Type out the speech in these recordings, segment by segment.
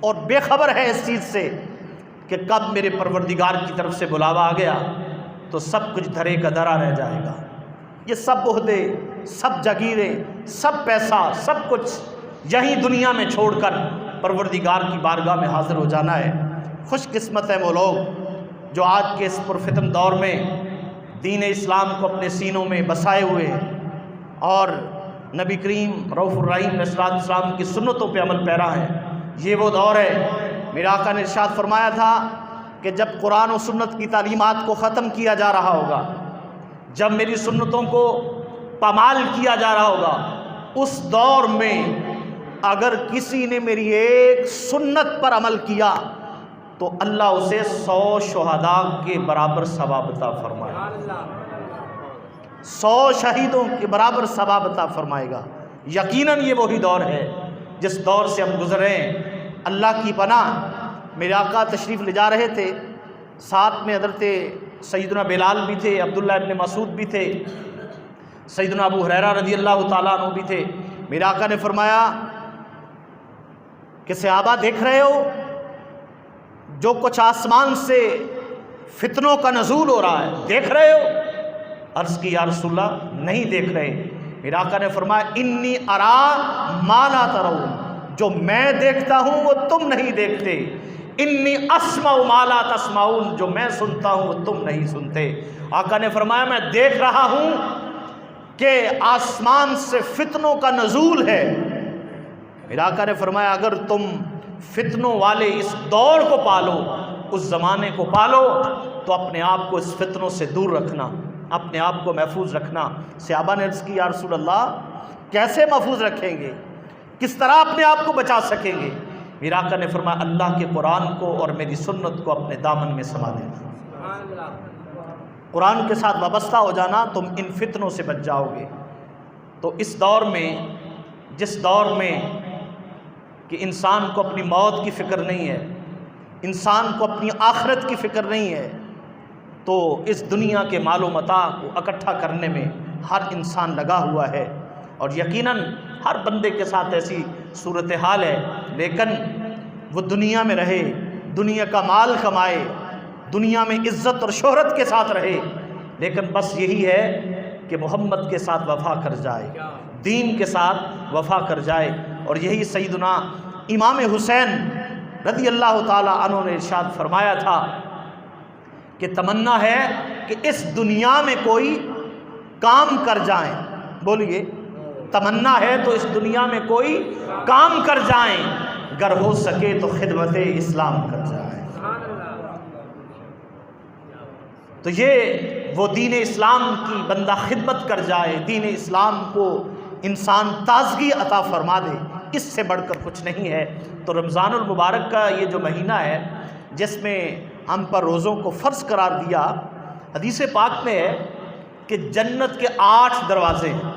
اور بے خبر ہے اس چیز سے کہ کب میرے پروردگار کی طرف سے بلاوا آ گیا تو سب کچھ دھرے کا دھرا رہ جائے گا۔ یہ سب عہدے، سب جاگیریں، سب پیسہ، سب کچھ یہیں دنیا میں چھوڑ کر پروردگار کی بارگاہ میں حاضر ہو جانا ہے۔ خوش قسمت ہے وہ لوگ جو آج کے اس پرفتن دور میں دین اسلام کو اپنے سینوں میں بسائے ہوئے ہیں اور نبی کریم رؤوف الرحیم علیہ السلام کی سنتوں پہ عمل پیرا ہیں۔ یہ وہ دور ہے، میرے آقا نے ارشاد فرمایا تھا کہ جب قرآن و سنت کی تعلیمات کو ختم کیا جا رہا ہوگا، جب میری سنتوں کو پامال کیا جا رہا ہوگا، اس دور میں اگر کسی نے میری ایک سنت پر عمل کیا تو اللہ اسے 100 شہداء کے برابر ثواب عطا فرمائے گا، 100 شہیدوں کے برابر ثواب عطا فرمائے گا۔ یقیناً یہ وہی دور ہے جس دور سے ہم گزرے ہیں۔ اللہ کی پناہ، میرے آقا تشریف لے جا رہے تھے، ساتھ میں حضرت سیدنا بلال بھی تھے، عبداللہ ابن مسعود بھی تھے، سیدنا ابو ہریرہ رضی اللہ تعالیٰ عنہ بھی تھے۔ میرے آقا نے فرمایا کہ صحابہ دیکھ رہے ہو جو کچھ آسمان سے فتنوں کا نزول ہو رہا ہے، دیکھ رہے ہو؟ عرض کی یا رسول اللہ نہیں دیکھ رہے۔ میرے آقا نے فرمایا انی ارا ما لا ترون، جو میں دیکھتا ہوں وہ تم نہیں دیکھتے، انی اسمع ما لا تسمعون، جو میں سنتا ہوں وہ تم نہیں سنتے۔ آقا نے فرمایا میں دیکھ رہا ہوں کہ آسمان سے فتنوں کا نزول ہے۔ میرے آقا نے فرمایا اگر تم فتنوں والے اس دور کو پالو، اس زمانے کو پالو، تو اپنے آپ کو اس فتنوں سے دور رکھنا، اپنے آپ کو محفوظ رکھنا۔ صحابہ نے عرض کی یا رسول اللہ کیسے محفوظ رکھیں گے، کس طرح اپنے آپ کو بچا سکیں گے؟ میرے آقا نے فرمایا اللہ کے قرآن کو اور میری سنت کو اپنے دامن میں سما لینا، قرآن کے ساتھ وابستہ ہو جانا، تم ان فتنوں سے بچ جاؤ گے۔ تو اس دور میں، جس دور میں کہ انسان کو اپنی موت کی فکر نہیں ہے، انسان کو اپنی آخرت کی فکر نہیں ہے، تو اس دنیا کے مال و متاع کو اکٹھا کرنے میں ہر انسان لگا ہوا ہے، اور یقیناً ہر بندے کے ساتھ ایسی صورتحال ہے، لیکن وہ دنیا میں رہے، دنیا کا مال کمائے، دنیا میں عزت اور شہرت کے ساتھ رہے، لیکن بس یہی ہے کہ محمد کے ساتھ وفا کر جائے، دین کے ساتھ وفا کر جائے۔ اور یہی سیدنا امام حسین رضی اللہ تعالی عنہ نے ارشاد فرمایا تھا کہ تمنا ہے کہ اس دنیا میں کوئی کام کر جائیں، بولیے تمنا ہے تو اس دنیا میں کوئی کام کر جائیں، گر ہو سکے تو خدمت اسلام کر جائیں۔ تو یہ وہ دین اسلام کی بندہ خدمت کر جائے، دین اسلام کو انسان تازگی عطا فرما دے، اس سے بڑھ کر کچھ نہیں ہے۔ تو رمضان المبارک کا یہ جو مہینہ ہے جس میں ہم پر روزوں کو فرض قرار دیا، حدیث پاک میں ہے کہ جنت کے 8 دروازے ہیں،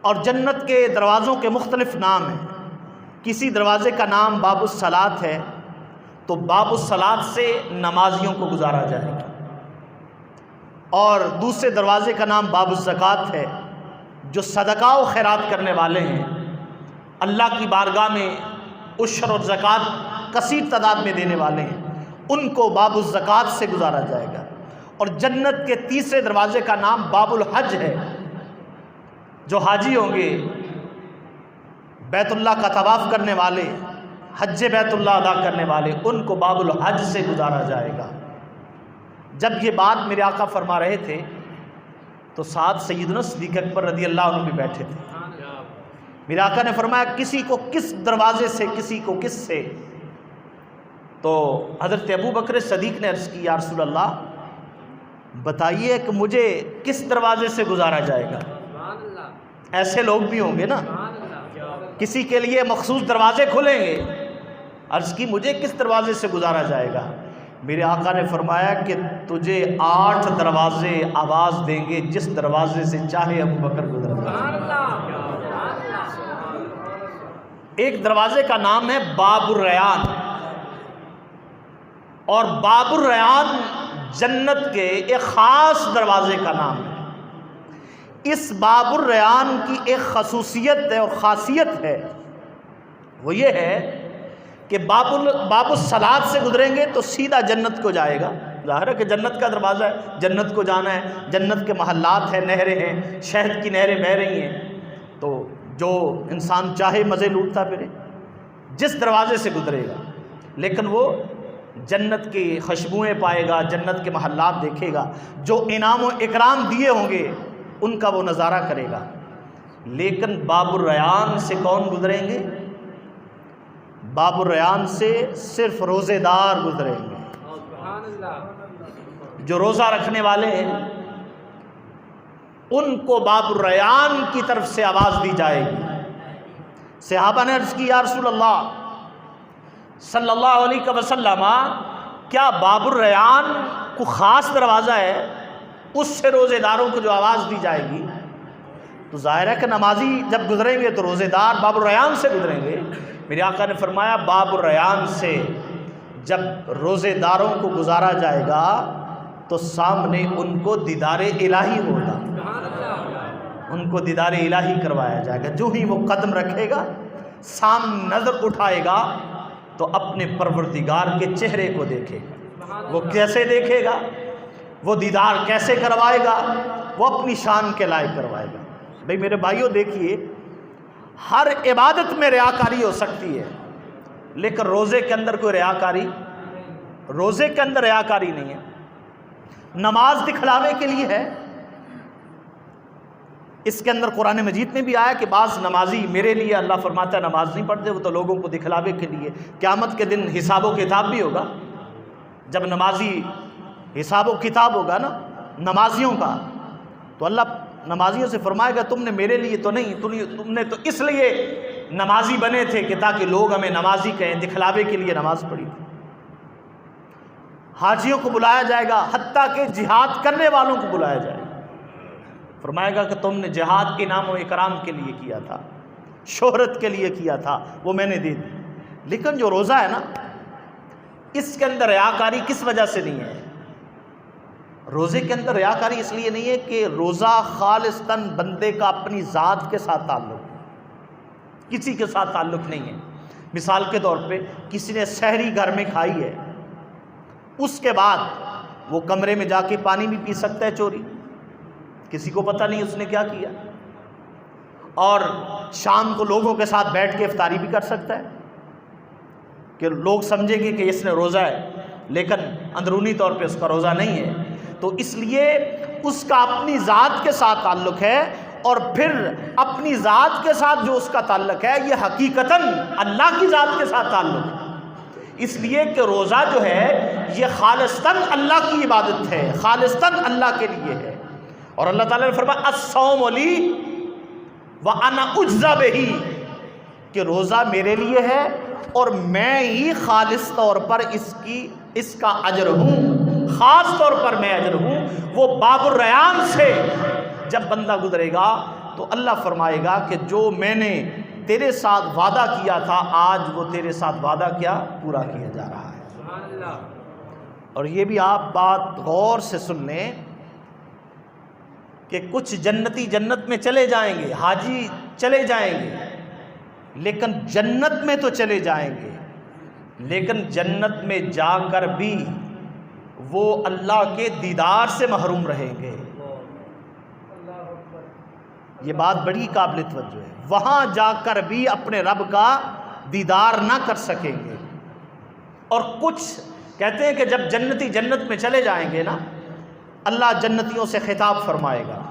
اور جنت کے دروازوں کے مختلف نام ہیں۔ کسی دروازے کا نام باب الصلاۃ ہے، تو باب الصلاۃ سے نمازیوں کو گزارا جائے گا، اور دوسرے دروازے کا نام باب الزکوٰۃ ہے، جو صدقہ و خیرات کرنے والے ہیں، اللہ کی بارگاہ میں عشر اور زکوٰۃ کثیر تعداد میں دینے والے ہیں، ان کو باب الزکوٰۃ سے گزارا جائے گا۔ اور جنت کے تیسرے دروازے کا نام باب الحج ہے، جو حاجی ہوں گے، بیت اللہ کا طواف کرنے والے، حج بیت اللہ ادا کرنے والے، ان کو باب الحج سے گزارا جائے گا۔ جب یہ بات میرے آقا فرما رہے تھے تو ساتھ سیدنا صدیق اکبر رضی اللہ عنہ بھی بیٹھے تھے۔ میرے آقا نے فرمایا کسی کو کس دروازے سے، کسی کو کس سے؟ تو حضرت ابو بکر صدیق نے عرض کی یا رسول اللہ بتائیے کہ مجھے کس دروازے سے گزارا جائے گا؟ ایسے لوگ بھی ہوں گے نا، کسی کے لیے مخصوص دروازے کھلیں گے۔ عرض کی مجھے کس دروازے سے گزارا جائے گا؟ میرے آقا نے فرمایا کہ تجھے 8 دروازے آواز دیں گے، جس دروازے سے چاہے ابو بکر گزر جائے۔ ایک دروازے کا نام ہے باب الریان، اور باب الریان جنت کے ایک خاص دروازے کا نام ہے۔ اس باب الریان کی ایک خصوصیت ہے اور خاصیت ہے، وہ یہ ہے کہ باب الصلاۃ سے گزریں گے تو سیدھا جنت کو جائے گا. ظاہر ہے کہ جنت کا دروازہ ہے، جنت کو جانا ہے، جنت کے محلات ہیں، نہریں ہیں، شہد کی نہریں بہہ رہی ہیں. تو جو انسان چاہے مزے لوٹتا پھرے جس دروازے سے گزرے گا، لیکن وہ جنت کی خوشبوئیں پائے گا، جنت کے محلات دیکھے گا، جو انعام و اکرام دیے ہوں گے ان کا وہ نظارہ کرے گا. لیکن باب الریان سے کون گزریں گے؟ باب الریان سے صرف روزے دار گزریں گے. جو روزہ رکھنے والے ہیں ان کو باب الریان کی طرف سے آواز دی جائے گی. صحابہ نے عرض کی یا رسول اللہ صلی اللہ علیہ وسلم، کیا باب الریان کو خاص دروازہ ہے اس سے روزے داروں کو جو آواز دی جائے گی؟ تو ظاہر ہے کہ نمازی جب گزریں گے تو روزے دار باب الریان سے گزریں گے. میرے آقا نے فرمایا باب الریان سے جب روزے داروں کو گزارا جائے گا تو سامنے ان کو دیدار الہی ہوگا، ان کو دیدار الہی کروایا جائے گا. جو ہی وہ قدم رکھے گا، سامنے نظر اٹھائے گا تو اپنے پروردگار کے چہرے کو دیکھے گا. وہ کیسے دیکھے گا، وہ دیدار کیسے کروائے گا، وہ اپنی شان کے لائق کروائے گا. بھئی میرے بھائیوں دیکھیے، ہر عبادت میں ریاکاری ہو سکتی ہے، لیکن روزے کے اندر کوئی ریاکاری، روزے کے اندر ریاکاری نہیں ہے. نماز دکھلاوے کے لیے ہے. اس کے اندر قرآن مجید میں بھی آیا کہ بعض نمازی میرے لیے، اللہ فرماتا ہے نماز نہیں پڑھتے وہ تو لوگوں کو دکھلاوے کے لیے. قیامت کے دن حساب و کتاب بھی ہوگا، جب نمازی حساب و کتاب ہوگا نا نمازیوں کا، تو اللہ نمازیوں سے فرمائے گا تم نے میرے لیے تو نہیں، تم نے تو اس لیے نمازی بنے تھے کہ تاکہ لوگ ہمیں نمازی کہیں، دکھلاوے کے لیے نماز پڑھی. حاجیوں کو بلایا جائے گا، حتیٰ کہ جہاد کرنے والوں کو بلایا جائے گا. فرمائے گا کہ تم نے جہاد انعام و اکرام کے لیے کیا تھا، شہرت کے لیے کیا تھا، وہ میں نے دے دی. لیکن جو روزہ ہے نا، اس کے اندر ریاکاری کس وجہ سے نہیں ہے؟ روزے کے اندر ریاکاری اس لیے نہیں ہے کہ روزہ خالصتاً بندے کا اپنی ذات کے ساتھ تعلق ہے، کسی کے ساتھ تعلق نہیں ہے. مثال کے طور پہ کسی نے سحری گھر میں کھائی ہے، اس کے بعد وہ کمرے میں جا کے پانی بھی پی سکتا ہے چوری، کسی کو پتہ نہیں اس نے کیا کیا، اور شام کو لوگوں کے ساتھ بیٹھ کے افطاری بھی کر سکتا ہے کہ لوگ سمجھیں گے کہ اس نے روزہ ہے، لیکن اندرونی طور پہ اس کا روزہ نہیں ہے. تو اس لیے اس کا اپنی ذات کے ساتھ تعلق ہے، اور پھر اپنی ذات کے ساتھ جو اس کا تعلق ہے یہ حقیقتاً اللہ کی ذات کے ساتھ تعلق ہے. اس لیے کہ روزہ جو ہے یہ خالصتاً اللہ کی عبادت ہے، خالصتاً اللہ کے لیے ہے. اور اللہ تعالیٰ نے فرمایا الصوم لی وانا اجزی بہ، کہ روزہ میرے لیے ہے اور میں ہی خالص طور پر اس کا اجر ہوں، خاص طور پر میں اجر ہوں. وہ باب الریان سے جب بندہ گزرے گا تو اللہ فرمائے گا کہ جو میں نے تیرے ساتھ وعدہ کیا تھا آج وہ تیرے ساتھ وعدہ کیا پورا کیا جا رہا ہے. اور یہ بھی آپ بات غور سے سن لیں کہ کچھ جنتی جنت میں چلے جائیں گے، حاجی چلے جائیں گے، لیکن جنت میں تو چلے جائیں گے، لیکن جنت میں جا کر بھی وہ اللہ کے دیدار سے محروم رہیں گے. یہ بات بڑی قابل توجہ ہے. وہاں جا کر بھی اپنے رب کا دیدار نہ کر سکیں گے. اور کچھ کہتے ہیں کہ جب جنتی جنت میں چلے جائیں گے نا، اللہ جنتیوں سے خطاب فرمائے گا.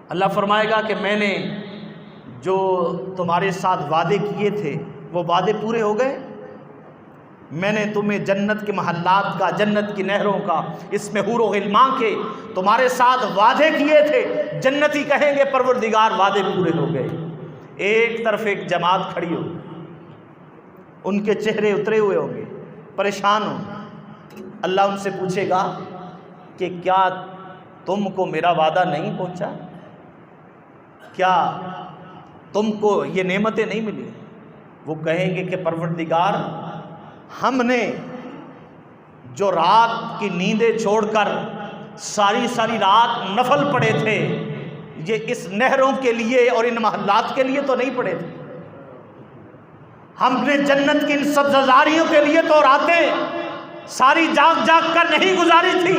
اللہ فرمائے گا کہ میں نے جو تمہارے ساتھ وعدے کیے تھے وہ وعدے پورے ہو گئے. میں نے تمہیں جنت کے محلات کا، جنت کی نہروں کا، اس میں حور و غلمان کے تمہارے ساتھ وعدے کیے تھے. جنتی کہیں گے پروردگار وعدے پورے ہو گئے. ایک طرف ایک جماعت کھڑی ہو، ان کے چہرے اترے ہوئے ہوں گے، پریشان ہوں گے. اللہ ان سے پوچھے گا کہ کیا تم کو میرا وعدہ نہیں پہنچا؟ کیا تم کو یہ نعمتیں نہیں ملی؟ وہ کہیں گے کہ پروردگار ہم نے جو رات کی نیندیں چھوڑ کر ساری رات نفل پڑے تھے یہ اس نہروں کے لیے اور ان محلات کے لیے تو نہیں پڑے تھے. ہم نے جنت کی ان سبززاریوں کے لیے تو راتیں ساری جاگ جاگ کر نہیں گزاری تھی،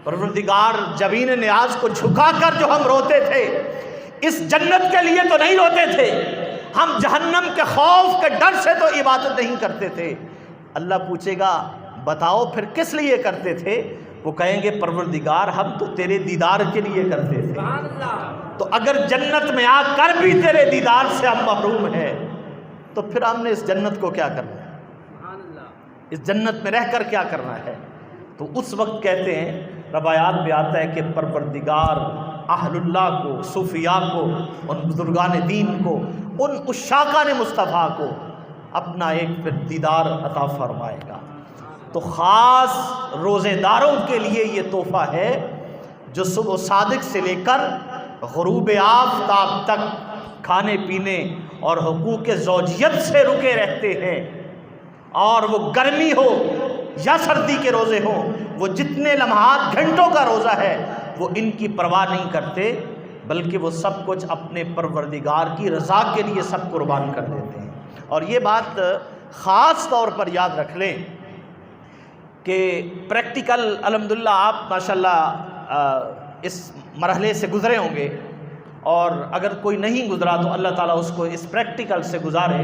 پروردگار جبین نیاز کو جھکا کر جو ہم روتے تھے اس جنت کے لیے تو نہیں روتے تھے، ہم جہنم کے خوف کے ڈر سے تو عبادت نہیں کرتے تھے۔ اللہ پوچھے گا بتاؤ پھر کس لیے کرتے تھے؟ وہ کہیں گے پروردگار ہم تو تیرے دیدار کے لیے کرتے تھے، تو اگر جنت میں آ کر بھی تیرے دیدار سے ہم محروم ہیں تو پھر ہم نے اس جنت کو کیا کرنا ہے، اس جنت میں رہ کر کیا کرنا ہے؟ تو اس وقت کہتے ہیں، روایات میں آتا ہے کہ پروردگار اہل اللہ کو، صوفیاء کو، ان بزرگان دین کو، ان عشاقان مصطفیٰ کو اپنا ایک پھر دیدار عطا فرمائے گا۔ تو خاص روزے داروں کے لیے یہ تحفہ ہے جو صبح صادق سے لے کر غروب آفتاب تک کھانے پینے اور حقوق زوجیت سے رکے رہتے ہیں، اور وہ گرمی ہو یا سردی کے روزے ہوں، وہ جتنے لمحات گھنٹوں کا روزہ ہے وہ ان کی پرواہ نہیں کرتے، بلکہ وہ سب کچھ اپنے پروردگار کی رضا کے لیے سب قربان کر دیتے ہیں۔ اور یہ بات خاص طور پر یاد رکھ لیں کہ پریکٹیکل الحمدللہ آپ ماشاءاللہ اس مرحلے سے گزرے ہوں گے، اور اگر کوئی نہیں گزرا تو اللہ تعالیٰ اس کو اس پریکٹیکل سے گزارے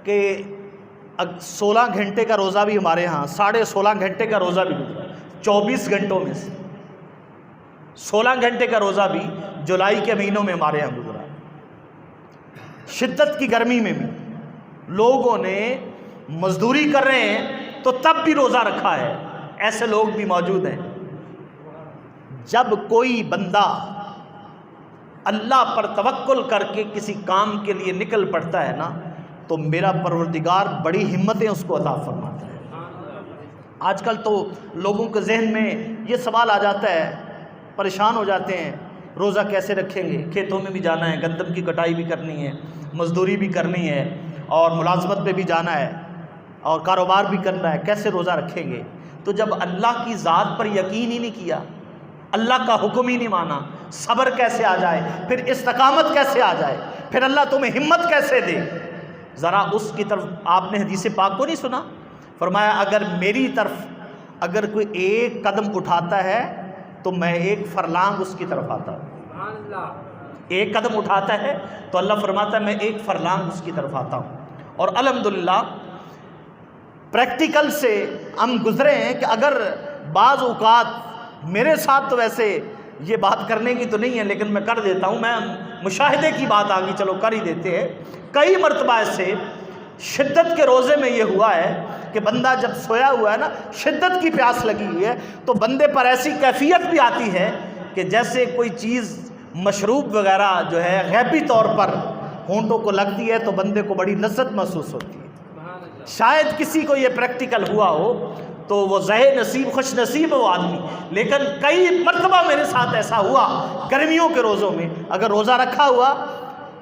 کہ 16 گھنٹے کا روزہ بھی ہمارے ہاں 16.5 گھنٹے کا روزہ بھی گزرا، 24 گھنٹوں میں سے 16 گھنٹے کا روزہ بھی جولائی کے مہینوں میں ہمارے ہاں گزرا۔ شدت کی گرمی میں بھی لوگوں نے مزدوری کر رہے ہیں تو تب بھی روزہ رکھا ہے، ایسے لوگ بھی موجود ہیں۔ جب کوئی بندہ اللہ پر توکل کر کے کسی کام کے لیے نکل پڑتا ہے نا تو میرا پروردگار بڑی ہمتیں اس کو عطا فرماتا ہے۔ آج کل تو لوگوں کے ذہن میں یہ سوال آ جاتا ہے، پریشان ہو جاتے ہیں روزہ کیسے رکھیں گے، کھیتوں میں بھی جانا ہے، گندم کی کٹائی بھی کرنی ہے، مزدوری بھی کرنی ہے، اور ملازمت پہ بھی جانا ہے، اور کاروبار بھی کرنا ہے، کیسے روزہ رکھیں گے؟ تو جب اللہ کی ذات پر یقین ہی نہیں کیا، اللہ کا حکم ہی نہیں مانا، صبر کیسے آ جائے، پھر استقامت کیسے آ جائے، پھر اللہ تمہیں ہمت کیسے دے؟ ذرا اس کی طرف آپ نے حدیث پاک کو نہیں سنا؟ فرمایا اگر میری طرف اگر کوئی ایک قدم اٹھاتا ہے تو میں ایک فرلانگ اس کی طرف آتا ہوں، ایک قدم اٹھاتا ہے تو اللہ فرماتا ہے میں ایک فرلانگ اس کی طرف آتا ہوں۔ اور الحمدللہ پریکٹیکل سے ہم گزرے ہیں کہ اگر بعض اوقات میرے ساتھ تو ویسے یہ بات کرنے کی تو نہیں ہے لیکن میں کر دیتا ہوں، میں مشاہدے کی بات آگی چلو کر ہی دیتے ہیں۔ کئی مرتبہ سے شدت کے روزے میں یہ ہوا ہے کہ بندہ جب سویا ہوا ہے نا، شدت کی پیاس لگی ہوئی ہے، تو بندے پر ایسی کیفیت بھی آتی ہے کہ جیسے کوئی چیز مشروب وغیرہ جو ہے غیبی طور پر ہونٹوں کو لگتی ہے تو بندے کو بڑی لذت محسوس ہوتی ہے۔ شاید کسی کو یہ پریکٹیکل ہوا ہو تو وہ ذہن نصیب خوش نصیب ہے وہ آدمی، لیکن کئی مرتبہ میرے ساتھ ایسا ہوا گرمیوں کے روزوں میں، اگر روزہ رکھا ہوا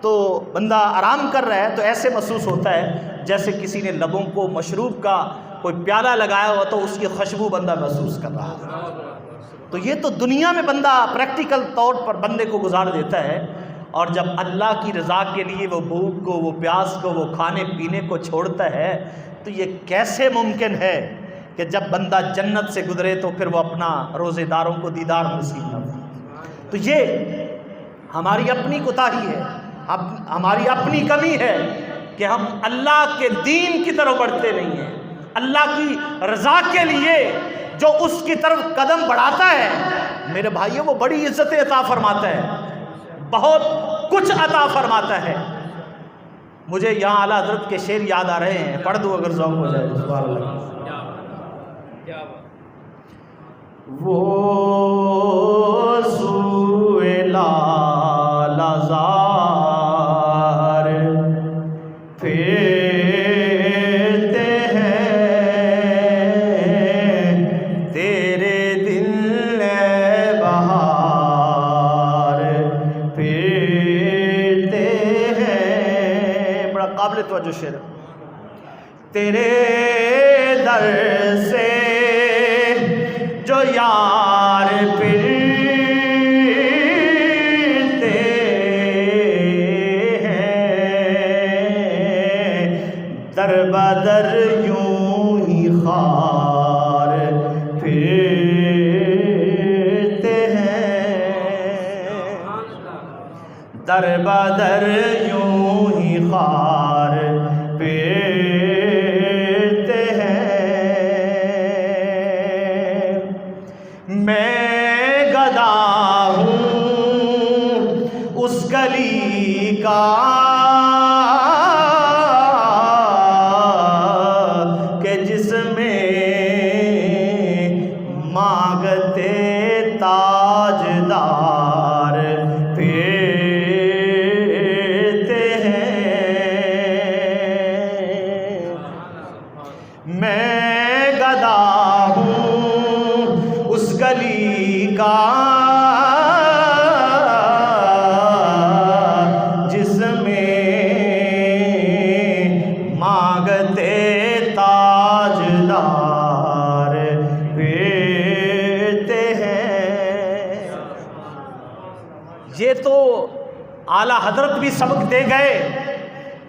تو بندہ آرام کر رہا ہے تو ایسے محسوس ہوتا ہے جیسے کسی نے لبوں کو مشروب کا کوئی پیالہ لگایا ہوا تو اس کی خوشبو بندہ محسوس کر رہا ہے۔ تو یہ تو دنیا میں بندہ پریکٹیکل طور پر بندے کو گزار دیتا ہے، اور جب اللہ کی رضا کے لیے وہ بھوک کو، وہ پیاس کو، وہ کھانے پینے کو چھوڑتا ہے تو یہ کیسے ممکن ہے کہ جب بندہ جنت سے گزرے تو پھر وہ اپنا روزے داروں کو دیدار نصیب نہ ہو؟ تو یہ ہماری اپنی کوتاہی ہے، ہماری اپنی کمی ہے کہ ہم اللہ کے دین کی طرف بڑھتے نہیں ہیں۔ اللہ کی رضا کے لیے جو اس کی طرف قدم بڑھاتا ہے میرے بھائیو وہ بڑی عزتیں عطا فرماتا ہے، بہت کچھ عطا فرماتا ہے۔ مجھے یہاں اعلیٰ حضرت کے شعر یاد آ رہے ہیں، پڑھ دوں اگر ذوق ہو جائے تو سبحان اللہ۔ وہ سوئے لال زار پھرتے ہیں تیرے دل بہار پھرتے ہیں، بڑا قابل توجہ شعر، تیرے در سے جو یار پھرتے ہیں بدر یوں ہی خار پھرتے ہیں، در بدر یوں ہی خار پھرتے ہیں، میں گدا ہوں اس گلی کا کہ جس میں مانگتے تاجدار پھرتے ہیں، میں گدا ہوں اس گلی کا جس میں مانگتے تاجدار پھرتے ہیں۔ یہ تو اعلیٰ حضرت بھی سبق دے گئے،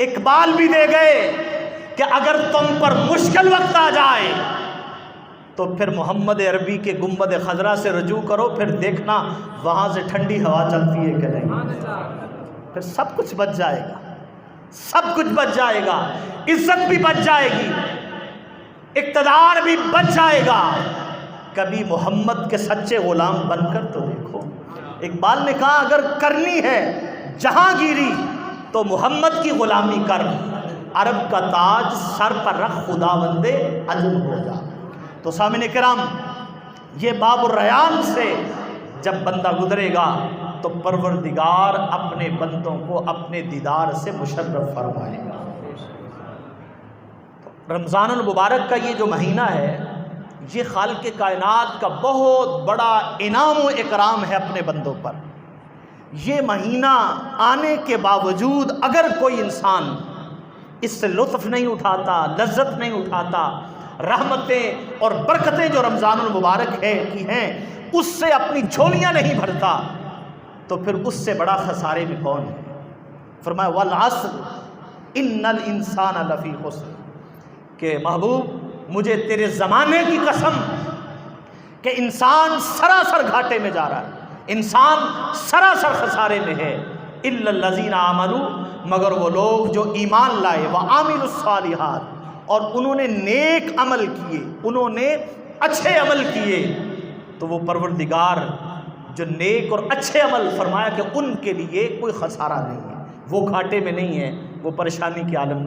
اقبال بھی دے گئے کہ اگر تم پر مشکل وقت آ جائے تو پھر محمد عربی کے گنبد خضرا سے رجوع کرو، پھر دیکھنا وہاں سے ٹھنڈی ہوا چلتی ہے کہ نہیں، پھر سب کچھ بچ جائے گا، سب کچھ بچ جائے گا، عزت بھی بچ جائے گی، اقتدار بھی بچ جائے گا۔ کبھی محمد کے سچے غلام بن کر تو دیکھو۔ اقبال نے کہا اگر کرنی ہے جہانگیری تو محمد کی غلامی کر، عرب کا تاج سر پر رکھ خداوندے عجم ہو جا۔ تو سامعین کرام، یہ باب الریان سے جب بندہ گزرے گا تو پروردگار اپنے بندوں کو اپنے دیدار سے مشرف فرمائے گا۔ رمضان المبارک کا یہ جو مہینہ ہے، یہ خالق کائنات کا بہت بڑا انعام و اکرام ہے اپنے بندوں پر۔ یہ مہینہ آنے کے باوجود اگر کوئی انسان اس سے لطف نہیں اٹھاتا، لذت نہیں اٹھاتا، رحمتیں اور برکتیں جو رمضان المبارک کی ہیں اس سے اپنی جھولیاں نہیں بھرتا، تو پھر اس سے بڑا خسارے میں کون ہے؟ فرمایا والعصر ان الانسان لفی خسر، کہ محبوب مجھے تیرے زمانے کی قسم کہ انسان سراسر گھاٹے میں جا رہا ہے، انسان سراسر خسارے میں ہے، الا الذین آمنوا، مگر وہ لوگ جو ایمان لائے، وعاملوا الصالحات، اور انہوں نے نیک عمل کیے، انہوں نے اچھے عمل کیے، تو وہ پروردگار جو نیک اور اچھے عمل فرمایا کہ ان کے لیے کوئی خسارہ نہیں ہے، وہ گھاٹے میں نہیں ہے، وہ پریشانی کے عالم نہیں۔